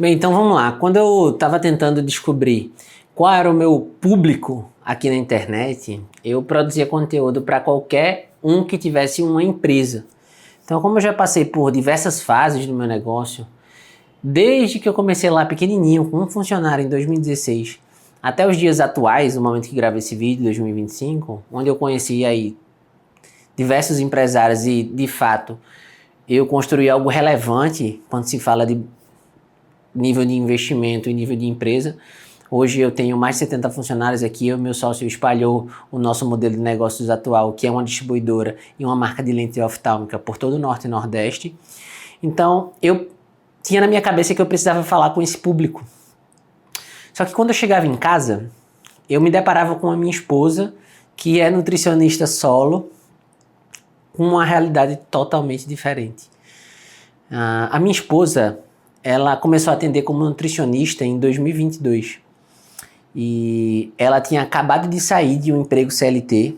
Bem, então vamos lá. Quando eu estava tentando descobrir qual era o meu público aqui na internet, eu produzia conteúdo para qualquer um que tivesse uma empresa. Então, como eu já passei por diversas fases do meu negócio, desde que eu comecei lá pequenininho, com um funcionário em 2016, até os dias atuais, no momento que gravei esse vídeo, 2025, onde eu conheci aí diversos empresários e, de fato, eu construí algo relevante quando se fala de nível de investimento e nível de empresa. Hoje eu tenho mais de 70 funcionários aqui, o meu sócio espalhou o nosso modelo de negócios atual, que é uma distribuidora e uma marca de lente oftálmica por todo o Norte e Nordeste. Então, eu tinha na minha cabeça que eu precisava falar com esse público. Só que quando eu chegava em casa, eu me deparava com a minha esposa, que é nutricionista solo, com uma realidade totalmente diferente. A minha esposa, ela começou a atender como nutricionista em 2022. E ela tinha acabado de sair de um emprego CLT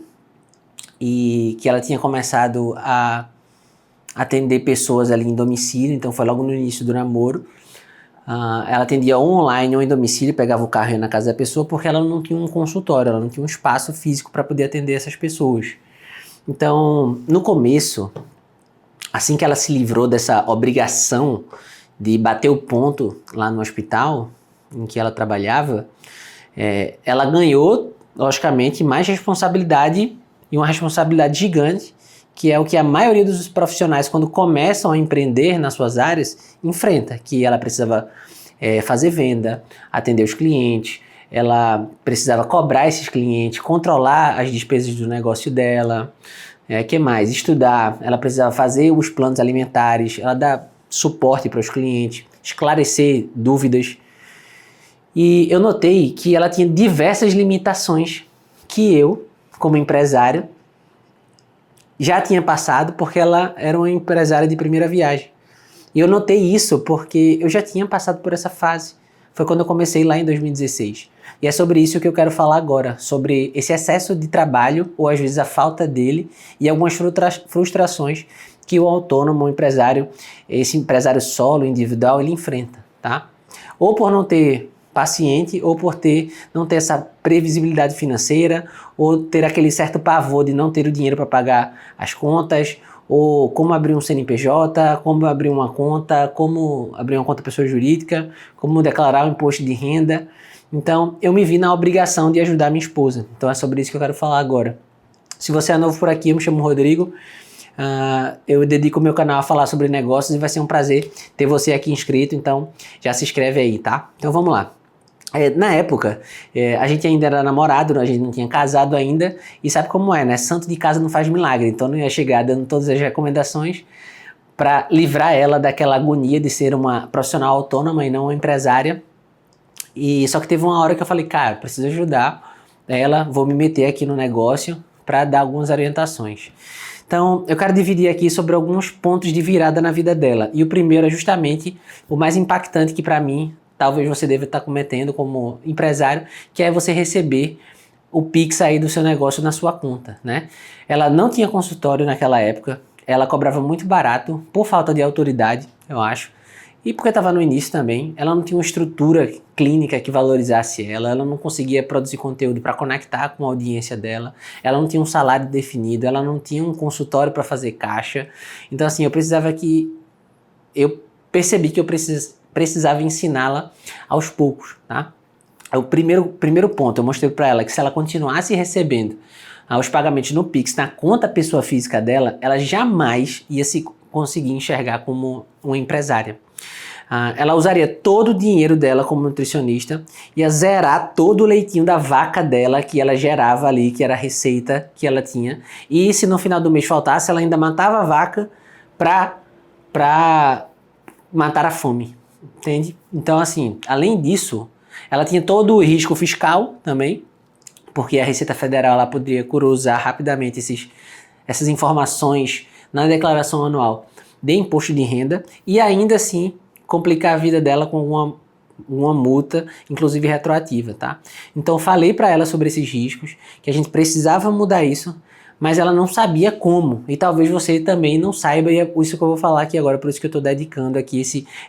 e que ela tinha começado a atender pessoas ali em domicílio, então foi logo no início do namoro. Ela atendia online ou em domicílio, pegava o carro e ia na casa da pessoa porque ela não tinha um consultório, ela não tinha um espaço físico para poder atender essas pessoas. Então, no começo, assim que ela se livrou dessa obrigação de bater o ponto lá no hospital em que ela trabalhava, ela ganhou, logicamente, mais responsabilidade e uma responsabilidade gigante, que é o que a maioria dos profissionais, quando começam a empreender nas suas áreas, enfrenta, que ela precisava fazer venda, atender os clientes, ela precisava cobrar esses clientes, controlar as despesas do negócio dela, que mais? Estudar, ela precisava fazer os planos alimentares, ela dá suporte para os clientes, esclarecer dúvidas. E eu notei que ela tinha diversas limitações que eu, como empresário, já tinha passado porque ela era uma empresária de primeira viagem. E eu notei isso porque eu já tinha passado por essa fase. Foi quando eu comecei lá em 2016. E é sobre isso que eu quero falar agora, sobre esse excesso de trabalho, ou às vezes a falta dele, e algumas frustrações que o autônomo, o empresário, esse empresário solo, individual, ele enfrenta, tá? Ou por não ter paciente, ou por não ter essa previsibilidade financeira, ou ter aquele certo pavor de não ter o dinheiro para pagar as contas, ou como abrir um CNPJ, como abrir uma conta, como abrir uma conta pessoa jurídica, como declarar o imposto de renda. Então, eu me vi na obrigação de ajudar minha esposa. Então, é sobre isso que eu quero falar agora. Se você é novo por aqui, eu me chamo Rodrigo. Eu dedico o meu canal a falar sobre negócios e vai ser um prazer ter você aqui inscrito. Então, já se inscreve aí, tá? Então, vamos lá. Na época, a gente ainda era namorado, a gente não tinha casado ainda, e sabe como é, né? Santo de casa não faz milagre, então não ia chegar dando todas as recomendações para livrar ela daquela agonia de ser uma profissional autônoma e não uma empresária. E só que teve uma hora que eu falei, cara, preciso ajudar ela, vou me meter aqui no negócio para dar algumas orientações. Então, eu quero dividir aqui sobre alguns pontos de virada na vida dela. E o primeiro é justamente o mais impactante que para mim talvez você deva estar cometendo como empresário, que é você receber o Pix aí do seu negócio na sua conta, né? Ela não tinha consultório naquela época, ela cobrava muito barato, por falta de autoridade, eu acho, e porque estava no início também, ela não tinha uma estrutura clínica que valorizasse ela não conseguia produzir conteúdo para conectar com a audiência dela, ela não tinha um salário definido, ela não tinha um consultório para fazer caixa. Então assim, eu percebi que eu precisava ensiná-la aos poucos, tá? O primeiro ponto, eu mostrei para ela que se ela continuasse recebendo os pagamentos no Pix na conta pessoa física dela, ela jamais ia se conseguir enxergar como uma empresária. Ela usaria todo o dinheiro dela como nutricionista, ia zerar todo o leitinho da vaca dela que ela gerava ali, que era a receita que ela tinha, e se no final do mês faltasse, ela ainda matava a vaca para matar a fome. Entende? Então, assim, além disso, ela tinha todo o risco fiscal também, porque a Receita Federal ela poderia cruzar rapidamente essas informações na declaração anual de imposto de renda e ainda assim complicar a vida dela com uma multa, inclusive retroativa, tá? Então, falei para ela sobre esses riscos, que a gente precisava mudar isso, mas ela não sabia como, e talvez você também não saiba, e é isso que eu vou falar aqui agora, por isso que eu estou dedicando aqui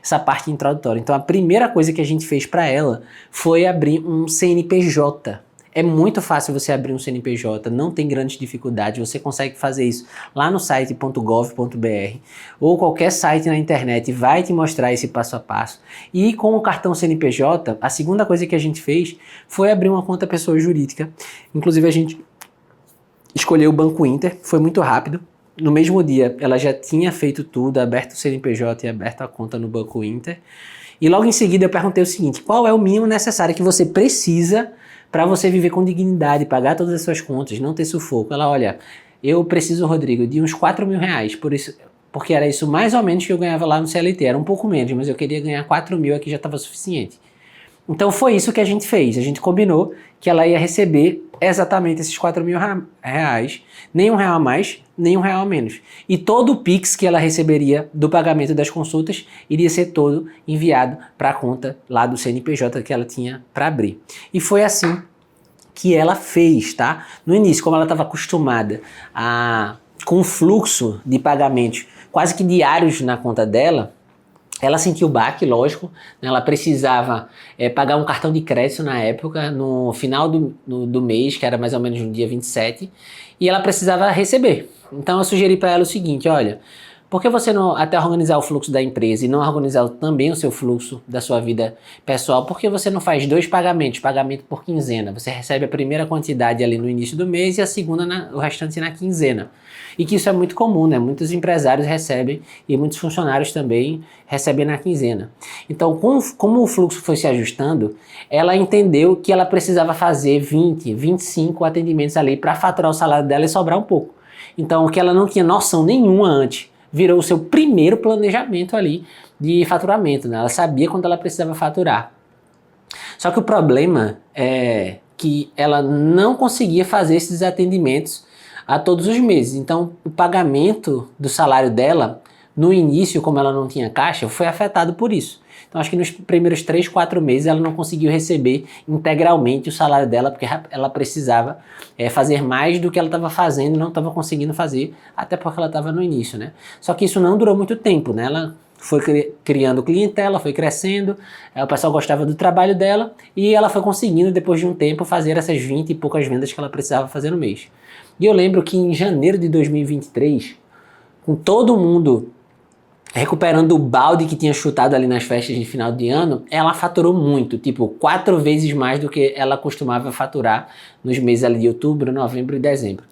essa parte introdutória. Então a primeira coisa que a gente fez para ela foi abrir um CNPJ. É muito fácil você abrir um CNPJ, não tem grandes dificuldades, você consegue fazer isso lá no site .gov.br ou qualquer site na internet vai te mostrar esse passo a passo. E com o cartão CNPJ, a segunda coisa que a gente fez foi abrir uma conta pessoa jurídica. Inclusive a gente escolheu o Banco Inter, foi muito rápido. No mesmo dia ela já tinha feito tudo, aberto o CNPJ e aberto a conta no Banco Inter. E logo em seguida eu perguntei o seguinte: qual é o mínimo necessário que você precisa para você viver com dignidade, pagar todas as suas contas, não ter sufoco? Ela, olha, eu preciso, Rodrigo, de uns 4 mil reais, porque era isso mais ou menos que eu ganhava lá no CLT, era um pouco menos, mas eu queria ganhar 4 mil, aqui já estava suficiente. Então foi isso que a gente fez, a gente combinou que ela ia receber exatamente esses 4 mil reais, nem um real a mais, nem um real a menos. E todo o Pix que ela receberia do pagamento das consultas iria ser todo enviado para a conta lá do CNPJ que ela tinha para abrir. E foi assim que ela fez, tá? No início, como ela estava acostumada com o fluxo de pagamentos quase que diários na conta dela, ela sentiu o baque, lógico, né? Ela precisava pagar um cartão de crédito na época, no final do mês, que era mais ou menos no dia 27, e ela precisava receber. Então eu sugeri para ela o seguinte: olha, por que você não, até organizar o fluxo da empresa e não organizar também o seu fluxo da sua vida pessoal, por que você não faz 2 pagamentos, pagamento por quinzena? Você recebe a primeira quantidade ali no início do mês e a segunda, o restante na quinzena. E que isso é muito comum, né? Muitos empresários recebem e muitos funcionários também recebem na quinzena. Então, como o fluxo foi se ajustando, ela entendeu que ela precisava fazer 20, 25 atendimentos ali para faturar o salário dela e sobrar um pouco. Então, o que ela não tinha noção nenhuma antes, virou o seu primeiro planejamento ali de faturamento, né? Ela sabia quando ela precisava faturar. Só que o problema é que ela não conseguia fazer esses atendimentos a todos os meses. Então, o pagamento do salário dela, no início, como ela não tinha caixa, foi afetado por isso. Então, acho que nos primeiros 3, 4 meses ela não conseguiu receber integralmente o salário dela, porque ela precisava fazer mais do que ela estava fazendo, não estava conseguindo fazer, até porque ela estava no início, né? Só que isso não durou muito tempo, né? Ela foi criando clientela, foi crescendo, o pessoal gostava do trabalho dela e ela foi conseguindo, depois de um tempo, fazer essas 20 e poucas vendas que ela precisava fazer no mês. E eu lembro que em janeiro de 2023, com todo mundo recuperando o balde que tinha chutado ali nas festas de final de ano, ela faturou muito, tipo 4 vezes mais do que ela costumava faturar nos meses ali de outubro, novembro e dezembro.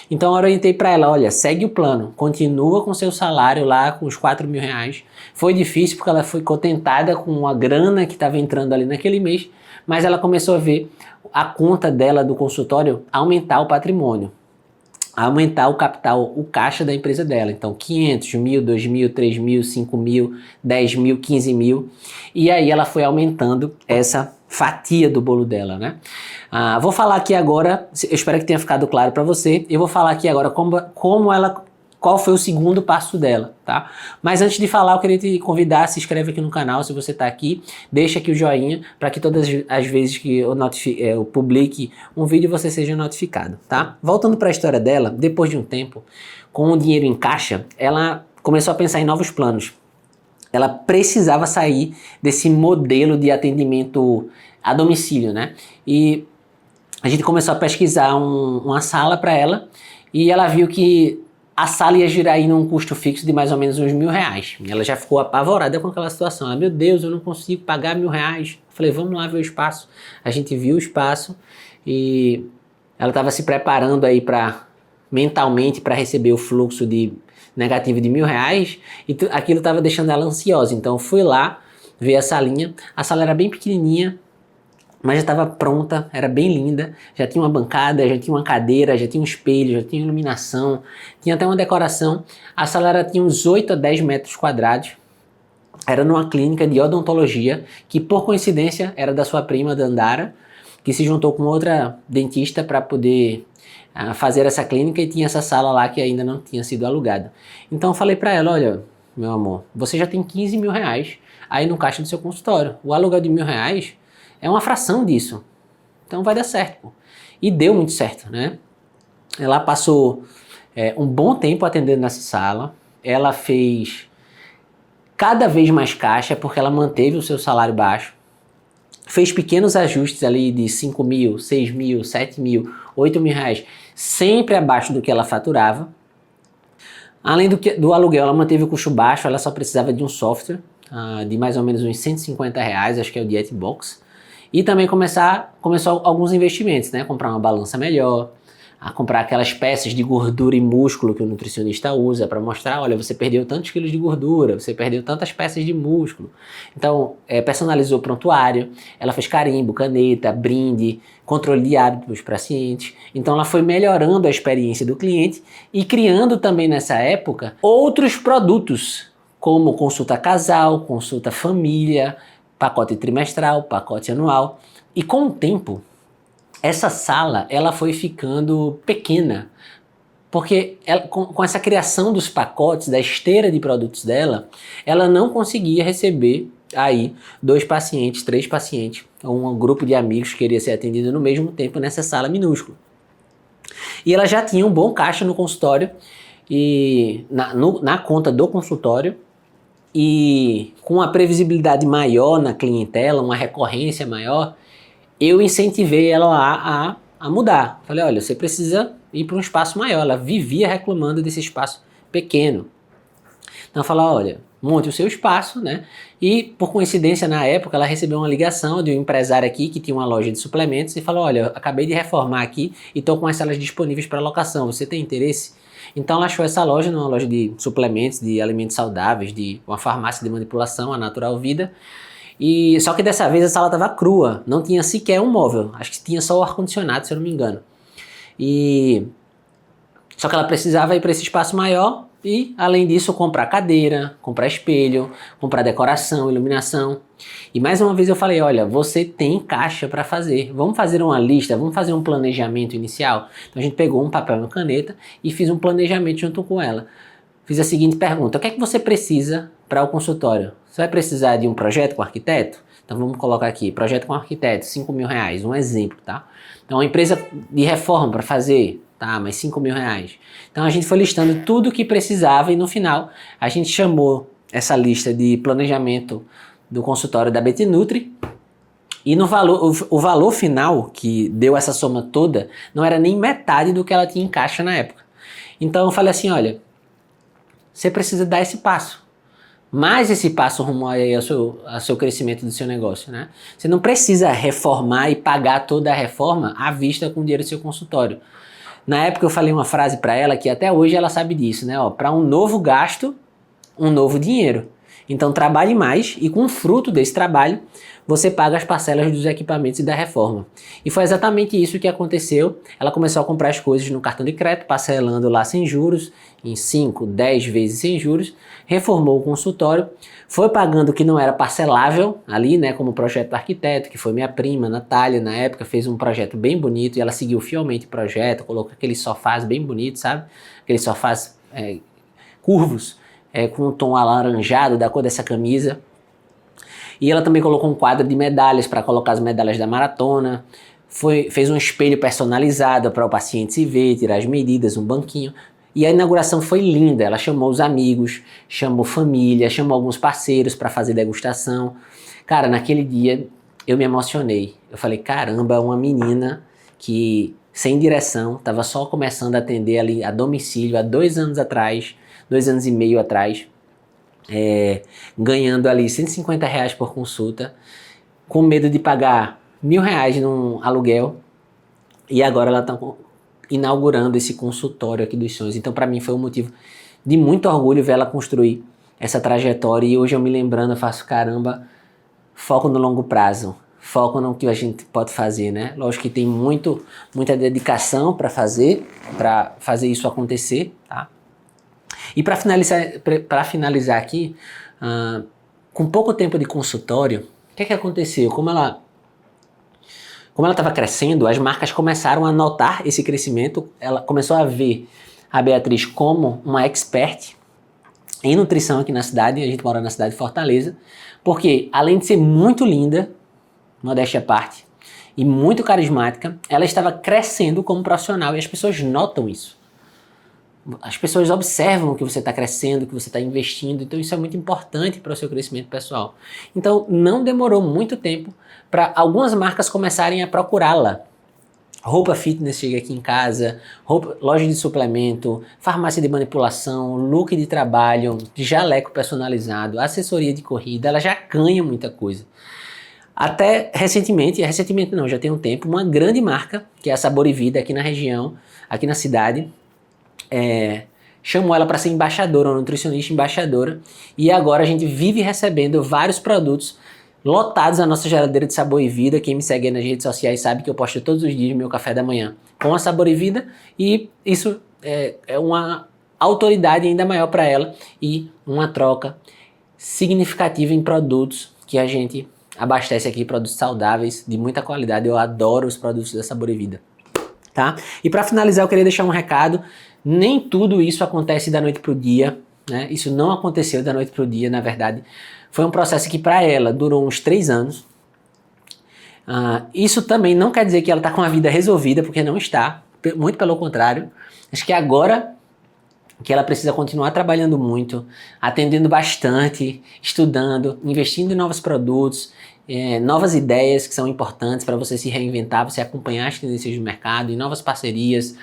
Então eu orientei para ela: olha, segue o plano, continua com seu salário lá com os 4 mil reais. Foi difícil porque ela ficou tentada com a grana que estava entrando ali naquele mês, mas ela começou a ver a conta dela do consultório aumentar o patrimônio, aumentar o capital, o caixa da empresa dela. Então 500 mil, 2 mil, 3 mil, 5 mil, 10 mil, 15 mil. E aí ela foi aumentando essa fatia do bolo dela, né? Vou falar aqui agora, eu espero que tenha ficado claro para você, eu vou falar aqui agora qual foi o segundo passo dela, tá? Mas antes de falar, eu queria te convidar, se inscreve aqui no canal se você está aqui, deixa aqui o joinha para que todas as vezes que eu publique um vídeo você seja notificado, tá? Voltando para a história dela, depois de um tempo, com o dinheiro em caixa, ela começou a pensar em novos planos. Ela precisava sair desse modelo de atendimento a domicílio, né? E a gente começou a pesquisar uma sala para ela e ela viu que a sala ia girar aí num custo fixo de mais ou menos uns R$1.000. Ela já ficou apavorada com aquela situação. Ela, meu Deus, eu não consigo pagar R$1.000. Falei, vamos lá ver o espaço. A gente viu o espaço e ela estava se preparando aí mentalmente para receber o fluxo negativo de R$1.000 e aquilo estava deixando ela ansiosa. Então eu fui lá ver a salinha. A sala era bem pequenininha, mas já estava pronta, era bem linda, já tinha uma bancada, já tinha uma cadeira, já tinha um espelho, já tinha iluminação, tinha até uma decoração. A sala tinha uns 8 a 10 metros quadrados, era numa clínica de odontologia, que por coincidência era da sua prima, Dandara, que se juntou com outra dentista para poder fazer essa clínica e tinha essa sala lá que ainda não tinha sido alugada. Então eu falei para ela, olha, meu amor, você já tem 15 mil reais aí no caixa do seu consultório, o aluguel de R$1.000 é uma fração disso. Então vai dar certo, pô. E deu muito certo, né? Ela passou um bom tempo atendendo nessa sala. Ela fez cada vez mais caixa porque ela manteve o seu salário baixo. Fez pequenos ajustes ali de 5 mil, 6 mil, 7 mil, 8 mil reais, sempre abaixo do que ela faturava. Além do aluguel, ela manteve o custo baixo, ela só precisava de um software de mais ou menos uns 150 reais, acho que é o Dietbox. E também começou alguns investimentos, né? Comprar uma balança melhor, a comprar aquelas peças de gordura e músculo que o nutricionista usa para mostrar, olha, você perdeu tantos quilos de gordura, você perdeu tantas peças de músculo. Então, personalizou o prontuário, ela fez carimbo, caneta, brinde, controle de hábitos para pacientes. Então, ela foi melhorando a experiência do cliente e criando também nessa época outros produtos, como consulta casal, consulta família, pacote trimestral, pacote anual. E com o tempo, essa sala ela foi ficando pequena, porque com essa criação dos pacotes, da esteira de produtos dela, ela não conseguia receber aí 2 pacientes, 3 pacientes, ou um grupo de amigos que queria ser atendido no mesmo tempo nessa sala minúscula. E ela já tinha um bom caixa no consultório, e na conta do consultório, e com uma previsibilidade maior na clientela, uma recorrência maior, eu incentivei ela a mudar. Falei, olha, você precisa ir para um espaço maior. Ela vivia reclamando desse espaço pequeno. Então eu falei, olha, monte o seu espaço, né? E por coincidência, na época, ela recebeu uma ligação de um empresário aqui que tinha uma loja de suplementos e falou, olha, eu acabei de reformar aqui e estou com as salas disponíveis para locação. Você tem interesse? Então ela achou essa loja numa loja de suplementos, de alimentos saudáveis, de uma farmácia de manipulação, a Natural Vida. E só que dessa vez a sala estava crua, não tinha sequer um móvel, acho que tinha só o ar-condicionado, se eu não me engano. Só que ela precisava ir para esse espaço maior e, além disso, comprar cadeira, comprar espelho, comprar decoração, iluminação. E mais uma vez eu falei, olha, você tem caixa para fazer, vamos fazer uma lista, vamos fazer um planejamento inicial. Então a gente pegou um papel e uma caneta e fiz um planejamento junto com ela. Fiz a seguinte pergunta, o que é que você precisa para o consultório? Você vai precisar de um projeto com arquiteto? Então vamos colocar aqui, projeto com arquiteto, 5 mil reais, um exemplo, tá? Então uma empresa de reforma para fazer, tá? Mais 5 mil reais. Então a gente foi listando tudo o que precisava e no final a gente chamou essa lista de planejamento do consultório da Betinutri e no valor, o valor final que deu essa soma toda não era nem metade do que ela tinha em caixa na época. Então eu falei assim, olha, você precisa dar esse passo. Mais esse passo rumo aí ao seu crescimento do seu negócio, né? Você não precisa reformar e pagar toda a reforma à vista com o dinheiro do seu consultório. Na época eu falei uma frase para ela que até hoje ela sabe disso, né? Para um novo gasto, um novo dinheiro. Então trabalhe mais e com o fruto desse trabalho você paga as parcelas dos equipamentos e da reforma. E foi exatamente isso que aconteceu. Ela começou a comprar as coisas no cartão de crédito, parcelando lá sem juros, em 5, 10 vezes sem juros, reformou o consultório, foi pagando o que não era parcelável ali, né, como projeto do arquiteto, que foi minha prima, Natália, na época, fez um projeto bem bonito e ela seguiu fielmente o projeto, colocou aqueles sofás bem bonitos, sabe? Aqueles sofás curvos, com um tom alaranjado da cor dessa camisa. E ela também colocou um quadro de medalhas para colocar as medalhas da maratona. Fez um espelho personalizado para o paciente se ver, tirar as medidas, um banquinho. E a inauguração foi linda. Ela chamou os amigos, chamou família, chamou alguns parceiros para fazer degustação. Cara, naquele dia eu me emocionei. Eu falei, caramba, uma menina que sem direção, estava só começando a atender ali a domicílio há 2 anos atrás, 2 anos e meio atrás. Ganhando ali 150 reais por consulta, com medo de pagar 1.000 reais num aluguel, e agora ela está inaugurando esse consultório aqui dos sonhos. Então para mim foi um motivo de muito orgulho ver ela construir essa trajetória, e hoje eu me lembrando, eu faço, caramba, foco no longo prazo, foco no que a gente pode fazer, né? Lógico que tem muita dedicação para fazer isso acontecer, tá? E para finalizar aqui, com pouco tempo de consultório, o que aconteceu? Como ela estava crescendo, as marcas começaram a notar esse crescimento. Ela começou a ver a Beatriz como uma expert em nutrição aqui na cidade. A gente mora na cidade de Fortaleza, porque além de ser muito linda, modéstia à parte, e muito carismática, ela estava crescendo como profissional e as pessoas notam isso. As pessoas observam que você está crescendo, que você está investindo, então isso é muito importante para o seu crescimento pessoal. Então não demorou muito tempo para algumas marcas começarem a procurá-la. Roupa fitness chega aqui em casa, loja de suplemento, farmácia de manipulação, look de trabalho, jaleco personalizado, assessoria de corrida, ela já ganha muita coisa. Até recentemente não, já tem um tempo, uma grande marca, que é a Sabor e Vida aqui na região, aqui na cidade, chamou ela para ser embaixadora, uma nutricionista embaixadora, e agora a gente vive recebendo vários produtos lotados na nossa geladeira de Sabor e Vida. Quem me segue nas redes sociais sabe que eu posto todos os dias meu café da manhã com a Sabor e Vida, e isso é uma autoridade ainda maior para ela e uma troca significativa em produtos que a gente abastece aqui, produtos saudáveis, de muita qualidade. Eu adoro os produtos da Sabor e Vida, tá? E para finalizar, eu queria deixar um recado. Nem tudo isso acontece da noite pro dia, né? Isso não aconteceu da noite pro dia, na verdade. Foi um processo que para ela durou uns 3 anos. Isso também não quer dizer que ela está com a vida resolvida, porque não está. Muito pelo contrário. Acho que agora que ela precisa continuar trabalhando muito, atendendo bastante, estudando, investindo em novos produtos, novas ideias que são importantes para você se reinventar, você acompanhar as tendências do mercado, em novas parcerias,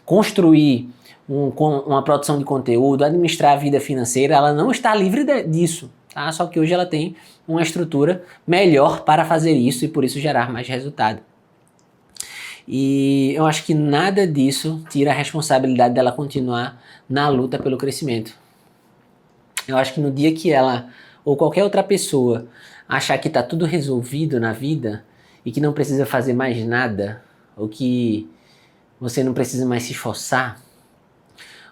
construir uma produção de conteúdo, administrar a vida financeira. Ela não está livre disso, tá? Só que hoje ela tem uma estrutura melhor para fazer isso e por isso gerar mais resultado. E eu acho que nada disso tira a responsabilidade dela continuar na luta pelo crescimento. Eu acho que no dia que ela ou qualquer outra pessoa achar que está tudo resolvido na vida e que não precisa fazer mais nada, ou que você não precisa mais se esforçar,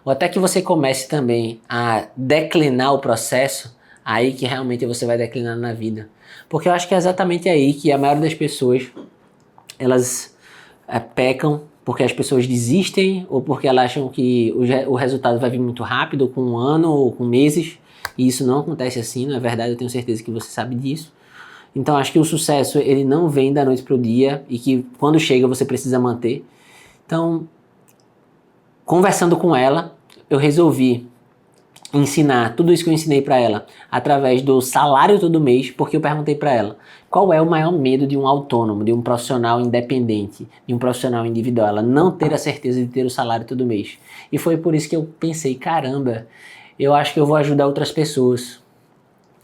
ou até que você comece também a declinar o processo, aí que realmente você vai declinar na vida. Porque eu acho que é exatamente aí que a maioria das pessoas, elas pecam, porque as pessoas desistem, ou porque elas acham que o resultado vai vir muito rápido, ou com 1 ano, ou com meses, e isso não acontece assim, na verdade eu tenho certeza que você sabe disso. Então acho que o sucesso, ele não vem da noite pro dia, e que quando chega você precisa manter. Então, conversando com ela, eu resolvi ensinar tudo isso que eu ensinei para ela através do salário todo mês, porque eu perguntei para ela qual é o maior medo de um autônomo, de um profissional independente, de um profissional individual, ela não ter a certeza de ter o salário todo mês. E foi por isso que eu pensei, caramba, eu acho que eu vou ajudar outras pessoas,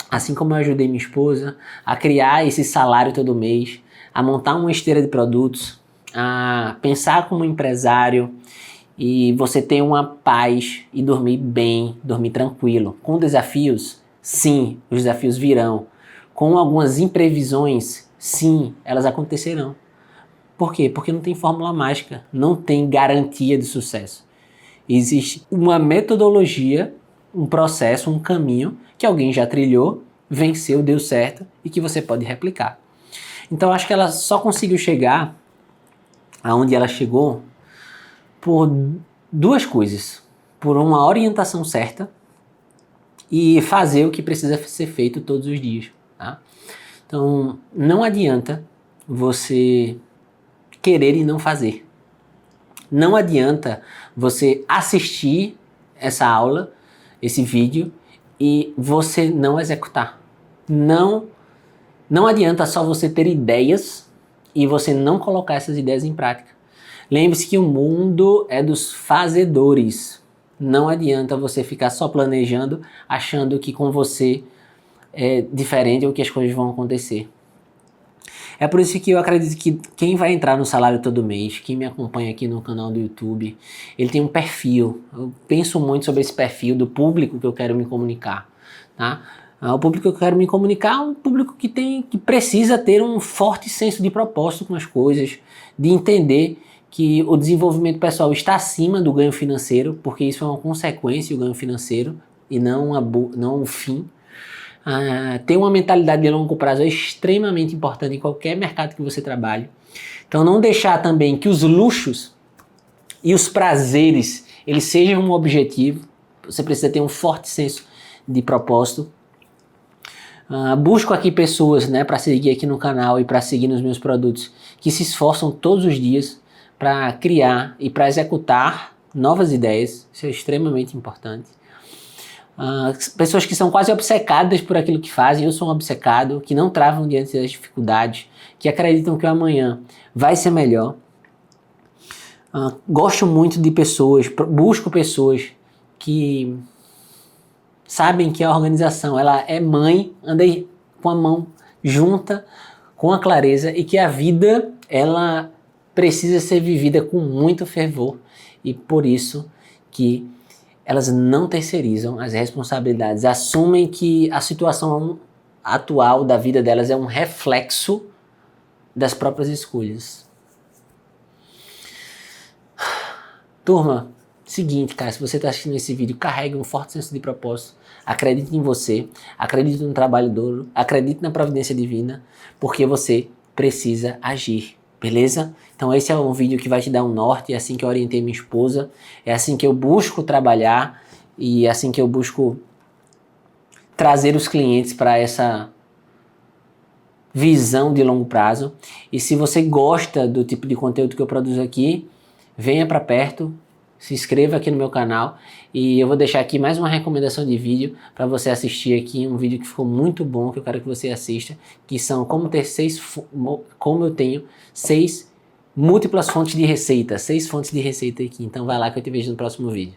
assim como eu ajudei minha esposa a criar esse salário todo mês, a montar uma esteira de produtos, a pensar como empresário, e você ter uma paz e dormir bem, dormir tranquilo. Com desafios, sim, os desafios virão. Com algumas imprevisões, sim, elas acontecerão. Por quê? Porque não tem fórmula mágica, não tem garantia de sucesso. Existe uma metodologia, um processo, um caminho que alguém já trilhou, venceu, deu certo e que você pode replicar. Então acho que ela só conseguiu chegar aonde ela chegou por 2 coisas: por uma orientação certa e fazer o que precisa ser feito todos os dias, tá? Então não adianta você querer e não fazer. Não adianta você assistir essa aula, esse vídeo, e você não executar. Não adianta só você ter ideias e você não colocar essas ideias em prática. Lembre-se que o mundo é dos fazedores. Não adianta você ficar só planejando, achando que com você é diferente ou que as coisas vão acontecer. É por isso que eu acredito que quem vai entrar no salário todo mês, quem me acompanha aqui no canal do YouTube, ele tem um perfil. Eu penso muito sobre esse perfil do público que eu quero me comunicar, tá? O público que eu quero me comunicar é um público que precisa ter um forte senso de propósito com as coisas, de entender que o desenvolvimento pessoal está acima do ganho financeiro, porque isso é uma consequência, o ganho financeiro, e não um fim. Ter uma mentalidade de longo prazo é extremamente importante em qualquer mercado que você trabalhe. Então não deixar também que os luxos e os prazeres eles sejam um objetivo. Você precisa ter um forte senso de propósito. Busco aqui pessoas, né, para seguir aqui no canal e para seguir nos meus produtos, que se esforçam todos os dias para criar e para executar novas ideias. Isso é extremamente importante. Pessoas que são quase obcecadas por aquilo que fazem. Eu sou um obcecado, que não travam diante das dificuldades, que acreditam que o amanhã vai ser melhor. Gosto muito de pessoas, busco pessoas que sabem que a organização ela é mãe, anda com a mão junta, com a clareza, e que a vida ela precisa ser vivida com muito fervor, e por isso que elas não terceirizam as responsabilidades, assumem que a situação atual da vida delas é um reflexo das próprias escolhas. Turma, seguinte, cara, se você está assistindo esse vídeo, carregue um forte senso de propósito, acredite em você, acredite no trabalho duro, acredite na providência divina, porque você precisa agir, beleza? Então esse é um vídeo que vai te dar um norte, é assim que eu orientei minha esposa, é assim que eu busco trabalhar e é assim que eu busco trazer os clientes para essa visão de longo prazo. E se você gosta do tipo de conteúdo que eu produzo aqui, venha para perto, se inscreva aqui no meu canal e eu vou deixar aqui mais uma recomendação de vídeo para você assistir aqui, um vídeo que ficou muito bom, que eu quero que você assista, que são como eu tenho 6 múltiplas fontes de receita, 6 fontes de receita aqui. Então vai lá que eu te vejo no próximo vídeo.